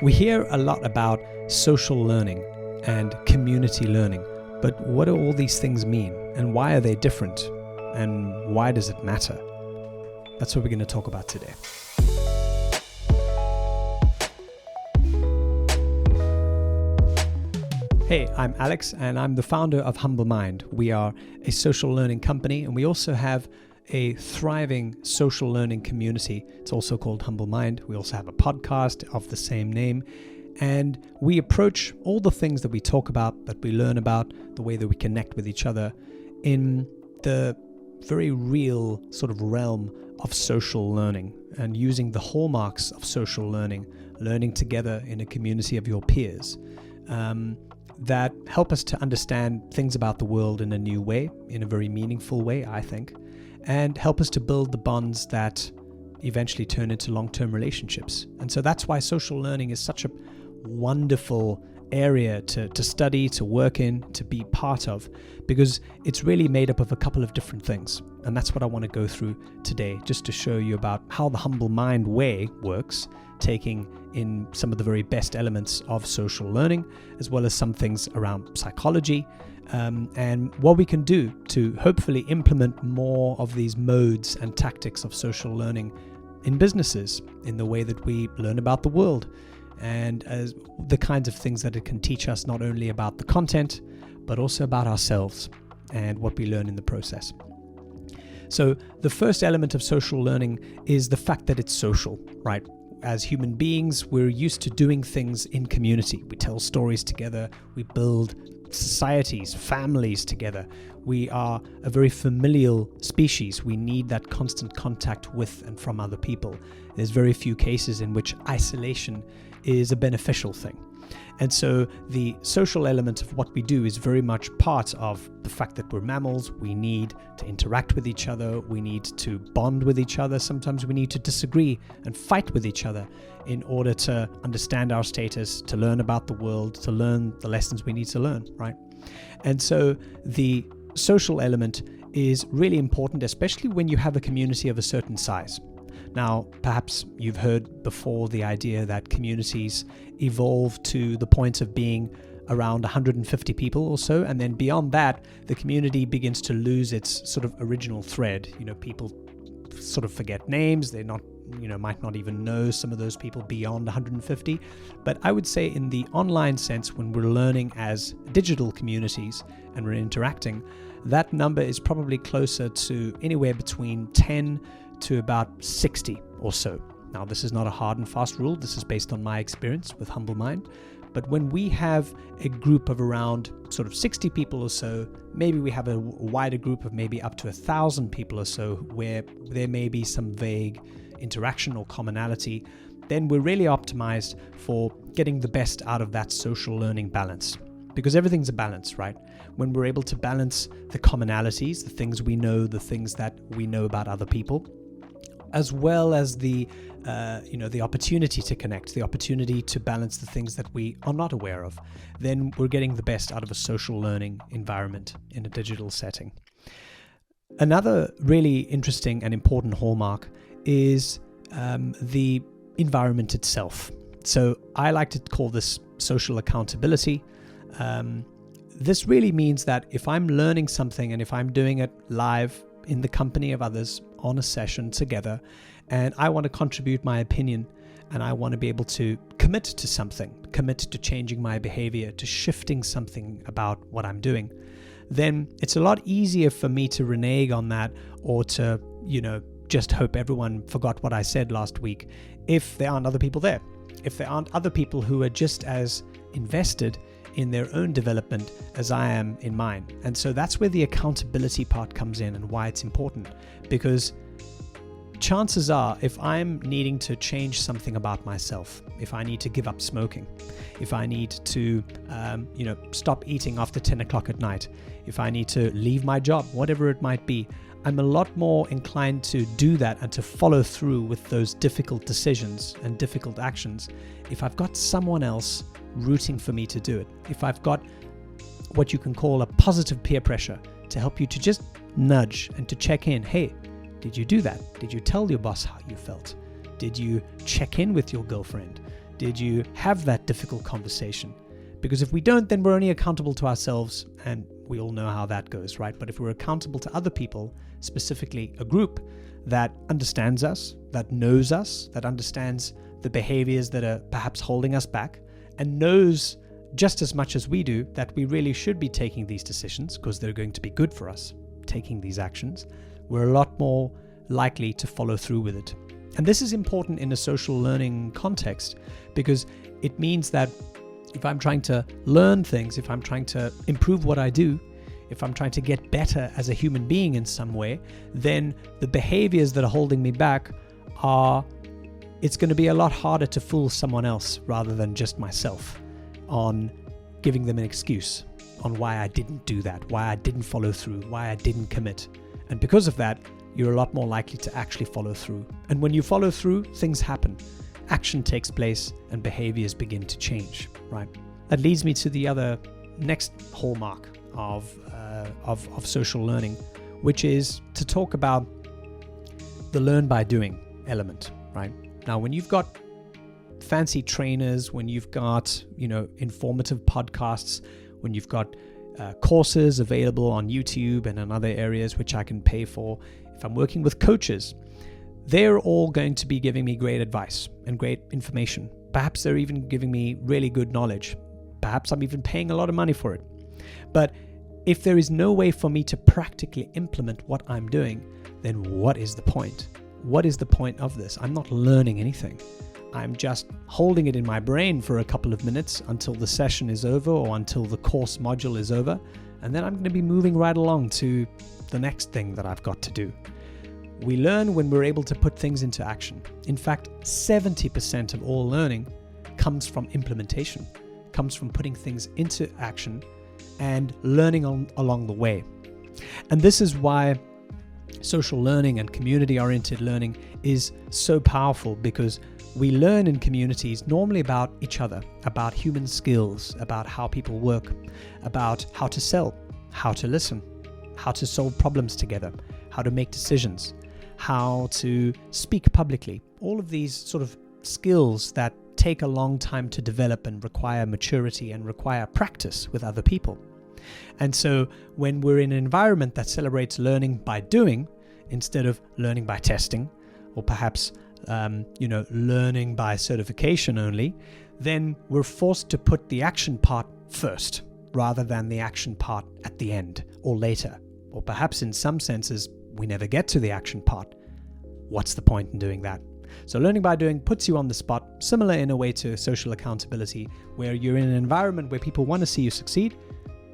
We hear a lot about social learning and community learning, but what do all these things mean and why are they different and why does it matter? That's what we're going to talk about today. Hey, I'm Alex and I'm the founder of Humble Mind. We are a social learning company and we also have a thriving social learning community. It's also called Humble Mind. We also have a podcast of the same name. And we approach all the things that we talk about, that we learn about, the way that we connect with each other in the very real sort of realm of social learning and using the hallmarks of social learning, learning together in a community of your peers. That help us to understand things about the world in a new way, in a very meaningful way, I think, and help us to build the bonds that eventually turn into long-term relationships. And so that's why social learning is such a wonderful area to study, to work in, to be part of, because it's really made up of a couple of different things. And that's what I want to go through today, just to show you about how the Humble Mind way works, taking in some of the very best elements of social learning, as well as some things around psychology, and what we can do to hopefully implement more of these modes and tactics of social learning in businesses, in the way that we learn about the world, and as the kinds of things that it can teach us, not only about the content, but also about ourselves and what we learn in the process. So the first element of social learning is the fact that it's social, right? As human beings, we're used to doing things in community. We tell stories together, we build societies, families together. We are a very familial species. We need that constant contact with and from other people. There's very few cases in which isolation is a beneficial thing. And so the social element of what we do is very much part of the fact that we're mammals. We need to interact with each other. We need to bond with each other. Sometimes we need to disagree and fight with each other in order to understand our status, to learn about the world, to learn the lessons we need to learn, right? And so the social element is really important, especially when you have a community of a certain size. Now, perhaps you've heard before the idea that communities evolve to the point of being around 150 people or so, and then beyond that, the community begins to lose its sort of original thread. You know, people sort of forget names. They're not, might not even know some of those people beyond 150. But I would say in the online sense, when we're learning as digital communities and we're interacting, that number is probably closer to anywhere between 10 to about 60 or so. Now, this is not a hard and fast rule. This is based on my experience with Humble Mind. But when we have a group of around sort of 60 people or so, maybe we have a wider group of maybe up to 1,000 people or so, where there may be some vague interaction or commonality, then we're really optimized for getting the best out of that social learning balance. Because everything's a balance, right? When we're able to balance the commonalities, the things we know, the things that we know about other people, as well as the opportunity to connect, the opportunity to balance the things that we are not aware of, then we're getting the best out of a social learning environment in a digital setting. Another really interesting and important hallmark is the environment itself. So I like to call this social accountability. This really means that if I'm learning something and if I'm doing it live in the company of others on a session together, and I want to contribute my opinion and I want to be able to commit to something, commit to changing my behavior, to shifting something about what I'm doing, then it's a lot easier for me to renege on that or to, just hope everyone forgot what I said last week if there aren't other people there. If there aren't other people who are just as invested in their own development as I am in mine. And so that's where the accountability part comes in and why it's important. Because chances are, if I'm needing to change something about myself, if I need to give up smoking, if I need to, stop eating after 10 o'clock at night, if I need to leave my job, whatever it might be, I'm a lot more inclined to do that and to follow through with those difficult decisions and difficult actions if I've got someone else rooting for me to do it. If I've got what you can call a positive peer pressure to help you to just nudge and to check in. Hey, did you do that? Did you tell your boss how you felt? Did you check in with your girlfriend? Did you have that difficult conversation? Because if we don't, then we're only accountable to ourselves, and we all know how that goes, right? But if we're accountable to other people, specifically a group that understands us, that knows us, that understands the behaviors that are perhaps holding us back, and knows just as much as we do that we really should be taking these decisions because they're going to be good for us, taking these actions, we're a lot more likely to follow through with it. And this is important in a social learning context because it means that if I'm trying to learn things, if I'm trying to improve what I do, if I'm trying to get better as a human being in some way, then the behaviors that are holding me back it's going to be a lot harder to fool someone else rather than just myself on giving them an excuse on why I didn't do that, why I didn't follow through, why I didn't commit. And because of that, you're a lot more likely to actually follow through. And when you follow through, things happen. Action takes place and behaviors begin to change, right? That leads me to the other next hallmark of social learning, which is to talk about the learn by doing element, right? Now, when you've got fancy trainers, when you've got, informative podcasts, when you've got courses available on YouTube and in other areas which I can pay for, if I'm working with coaches, they're all going to be giving me great advice and great information. Perhaps they're even giving me really good knowledge. Perhaps I'm even paying a lot of money for it. But if there is no way for me to practically implement what I'm doing, then what is the point? What is the point of this? I'm not learning anything. I'm just holding it in my brain for a couple of minutes until the session is over or until the course module is over. And then I'm going to be moving right along to the next thing that I've got to do. We learn when we're able to put things into action. In fact, 70% of all learning comes from implementation, comes from putting things into action and learning along the way. And this is why social learning and community-oriented learning is so powerful, because we learn in communities normally about each other, about human skills, about how people work, about how to sell, how to listen, how to solve problems together, how to make decisions, how to speak publicly. All of these sort of skills that take a long time to develop and require maturity and require practice with other people. And so when we're in an environment that celebrates learning by doing instead of learning by testing, or perhaps learning by certification only, then we're forced to put the action part first rather than the action part at the end or later. Or perhaps in some senses, we never get to the action part. What's the point in doing that? So learning by doing puts you on the spot, similar in a way to social accountability, where you're in an environment where people want to see you succeed,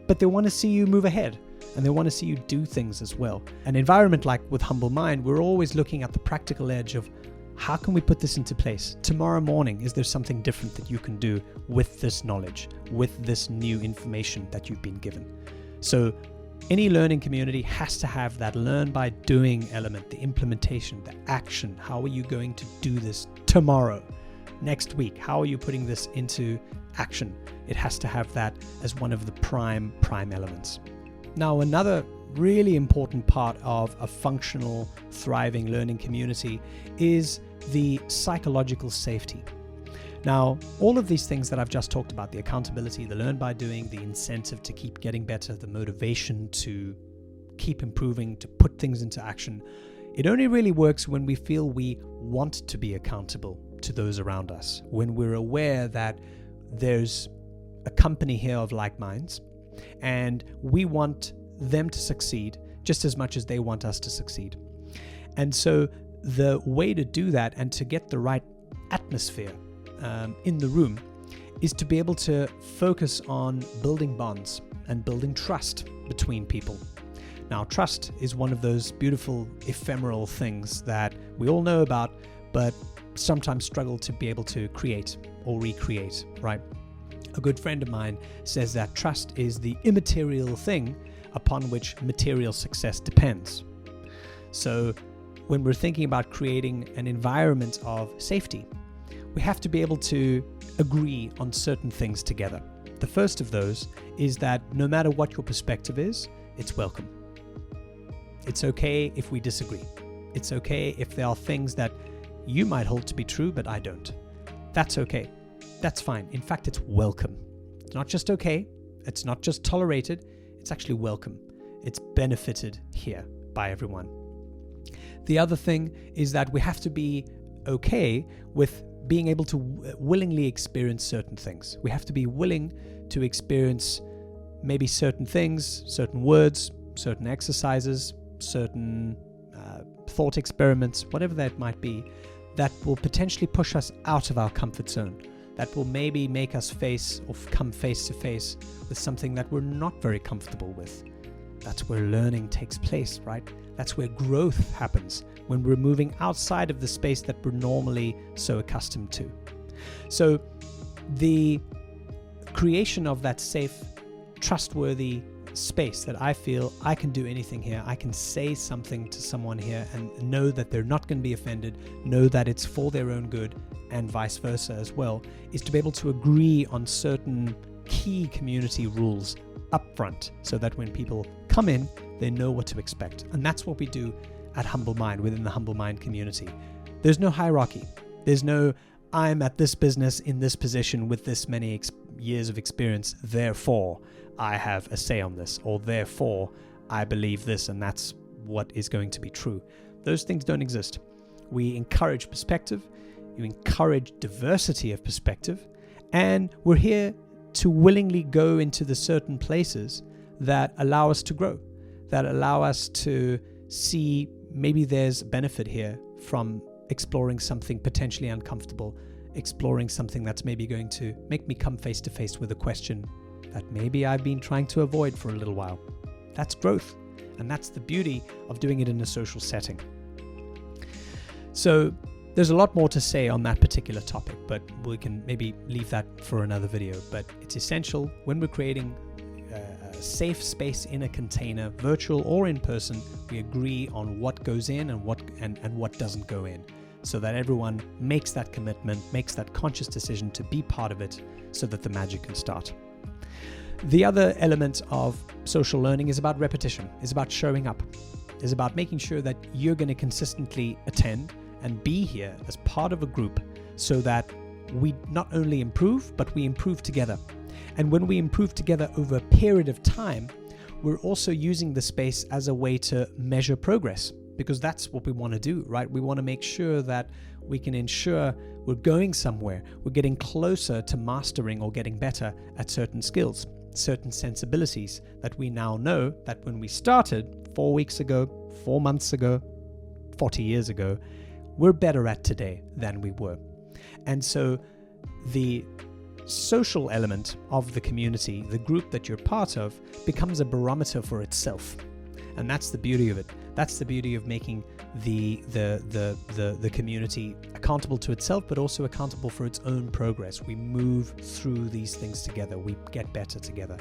but they want to see you move ahead and they want to see you do things as well. An environment like with Humble Mind, we're always looking at the practical edge of how can we put this into place? Tomorrow morning, is there something different that you can do with this knowledge, with this new information that you've been given? So any learning community has to have that learn by doing element, the implementation, the action. How are you going to do this tomorrow, next week? How are you putting this into action? It has to have that as one of the prime elements. Now, another really important part of a functional, thriving learning community is the psychological safety. Now, all of these things that I've just talked about, the accountability, the learn by doing, the incentive to keep getting better, the motivation to keep improving, to put things into action, it only really works when we feel we want to be accountable to those around us, when we're aware that there's a company here of like minds and we want them to succeed just as much as they want us to succeed. And so the way to do that and to get the right atmosphere in the room is to be able to focus on building bonds and building trust between people. Now, trust is one of those beautiful ephemeral things that we all know about, but sometimes struggle to be able to create or recreate, right? A good friend of mine says that trust is the immaterial thing upon which material success depends. So when we're thinking about creating an environment of safety, we have to be able to agree on certain things together. The first of those is that no matter what your perspective is, it's welcome. It's okay if we disagree. It's okay if there are things that you might hold to be true, but I don't. That's okay. that's fine. In fact, it's welcome. It's not just okay. It's not just tolerated. It's actually welcome. It's benefited here by everyone. The other thing is that we have to be okay with being able to willingly experience certain things. We have to be willing to experience maybe certain things, certain words, certain exercises, certain thought experiments, whatever that might be, that will potentially push us out of our comfort zone, that will maybe make us face or come face to face with something that we're not very comfortable with. That's where learning takes place, right? That's where growth happens, when we're moving outside of the space that we're normally so accustomed to. So the creation of that safe, trustworthy space that I feel I can do anything here, I can say something to someone here and know that they're not going to be offended, know that it's for their own good, and vice versa as well, is to be able to agree on certain key community rules up front, so that when people come in, they know what to expect. And that's what we do at Humble Mind, within the Humble Mind community. There's no hierarchy. There's no, I'm at this business in this position with this many years of experience, therefore I have a say on this, or therefore I believe this and that's what is going to be true. Those things don't exist. We encourage perspective, you encourage diversity of perspective, and we're here to willingly go into the certain places that allow us to grow, that allow us to see maybe there's benefit here from exploring something potentially uncomfortable, exploring something that's maybe going to make me come face to face with a question that maybe I've been trying to avoid for a little while. That's growth, and that's the beauty of doing it in a social setting. So there's a lot more to say on that particular topic, but we can maybe leave that for another video. But it's essential when we're creating a safe space in a container, virtual or in person, we agree on what goes in and what doesn't go in, so that everyone makes that commitment, makes that conscious decision to be part of it, so that the magic can start. The other element of social learning is about repetition, is about showing up, is about making sure that you're going to consistently attend and be here as part of a group, so that we not only improve, but we improve together. And when we improve together over a period of time, we're also using the space as a way to measure progress, because that's what we want to do, right? We want to make sure that we can ensure we're going somewhere, we're getting closer to mastering or getting better at certain skills, certain sensibilities that we now know that when we started 4 weeks ago, 4 months ago, 40 years ago, we're better at today than we were. And so the social element of the community, the group that you're part of, becomes a barometer for itself. And that's the beauty of it. That's the beauty of making the community accountable to itself, but also accountable for its own progress. We move through these things together. We get better together.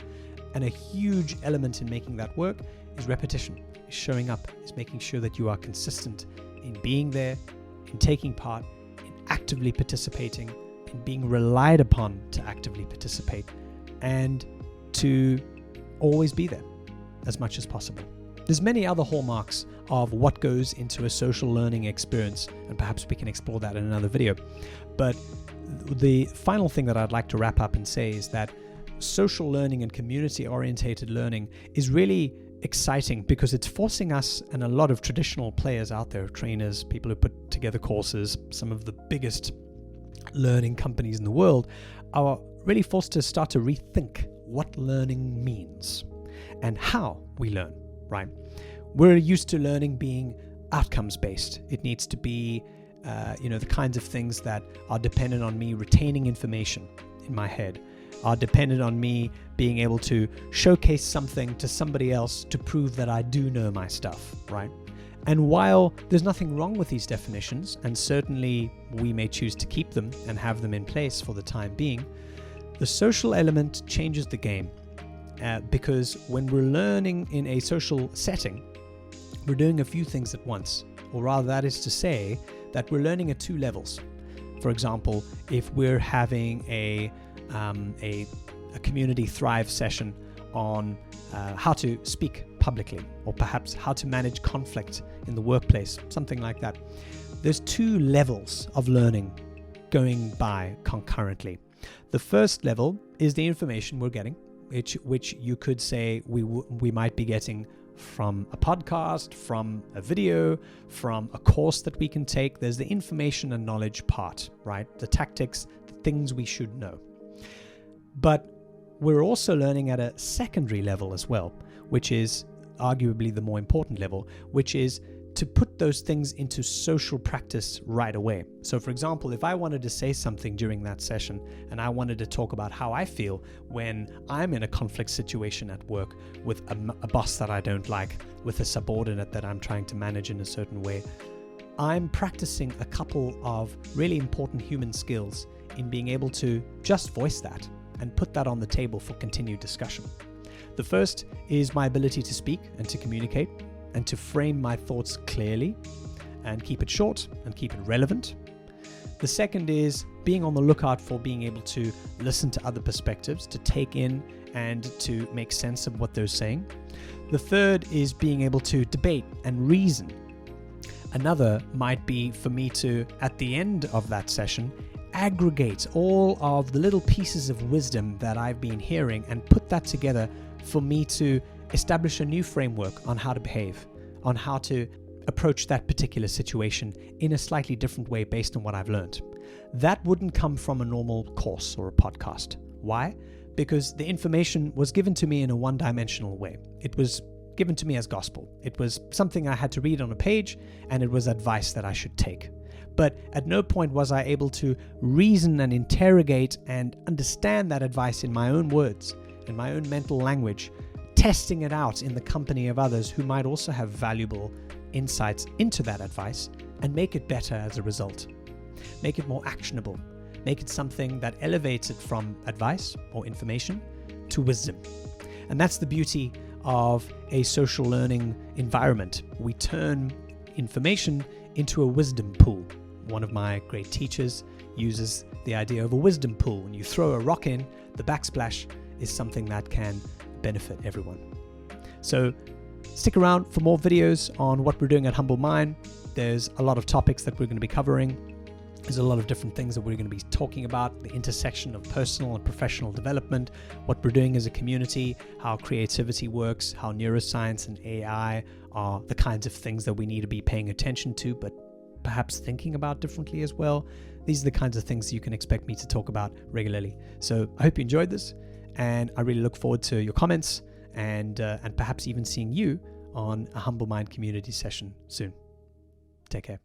And a huge element in making that work is repetition, is showing up, is making sure that you are consistent in being there, in taking part, in actively participating, in being relied upon to actively participate, and to always be there as much as possible. There's many other hallmarks of what goes into a social learning experience, and perhaps we can explore that in another video. But the final thing that I'd like to wrap up and say is that social learning and community-orientated learning is really exciting, because it's forcing us, and a lot of traditional players out there, trainers, people who put together courses, some of the biggest learning companies in the world, are really forced to start to rethink what learning means and how we learn, right? We're used to learning being outcomes-based. It needs to be, the kinds of things that are dependent on me retaining information in my head, are dependent on me being able to showcase something to somebody else to prove that I do know my stuff, right? And while there's nothing wrong with these definitions, and certainly we may choose to keep them and have them in place for the time being, the social element changes the game. Because when we're learning in a social setting, we're doing a few things at once, or rather that is to say that we're learning at two levels. For example, if we're having a community thrive session on how to speak publicly, or perhaps how to manage conflict in the workplace, something like that. There's two levels of learning going by concurrently. The first level is the information we're getting, which you could say we might be getting from a podcast, from a video, from a course that we can take. There's the information and knowledge part, right? The tactics, the things we should know. But we're also learning at a secondary level as well, which is arguably the more important level, which is to put those things into social practice right away. So for example, if I wanted to say something during that session and I wanted to talk about how I feel when I'm in a conflict situation at work with a boss that I don't like, with a subordinate that I'm trying to manage in a certain way, I'm practicing a couple of really important human skills in being able to just voice that and put that on the table for continued discussion. The first is my ability to speak and to communicate and to frame my thoughts clearly and keep it short and keep it relevant. The second is being on the lookout for being able to listen to other perspectives, to take in and to make sense of what they're saying. The third is being able to debate and reason. Another might be for me to, at the end of that session, aggregate all of the little pieces of wisdom that I've been hearing and put that together for me to establish a new framework on how to behave, on how to approach that particular situation in a slightly different way based on what I've learned. That wouldn't come from a normal course or a podcast. Why? Because the information was given to me in a one-dimensional way. It was given to me as gospel. It was something I had to read on a page, and it was advice that I should take. But at no point was I able to reason and interrogate and understand that advice in my own words, in my own mental language, testing it out in the company of others who might also have valuable insights into that advice and make it better as a result. Make it more actionable. Make it something that elevates it from advice or information to wisdom. And that's the beauty of a social learning environment. We turn information into a wisdom pool. One of my great teachers uses the idea of a wisdom pool. When you throw a rock in, the backsplash is something that can benefit everyone. So stick around for more videos on what we're doing at Humble Mind. There's a lot of topics that we're going to be covering. There's a lot of different things that we're going to be talking about, the intersection of personal and professional development, what we're doing as a community, how creativity works, how neuroscience and AI are the kinds of things that we need to be paying attention to, but perhaps thinking about differently as well. These are the kinds of things you can expect me to talk about regularly. So I hope you enjoyed this, and I really look forward to your comments and perhaps even seeing you on a Humble Mind community session soon. Take care.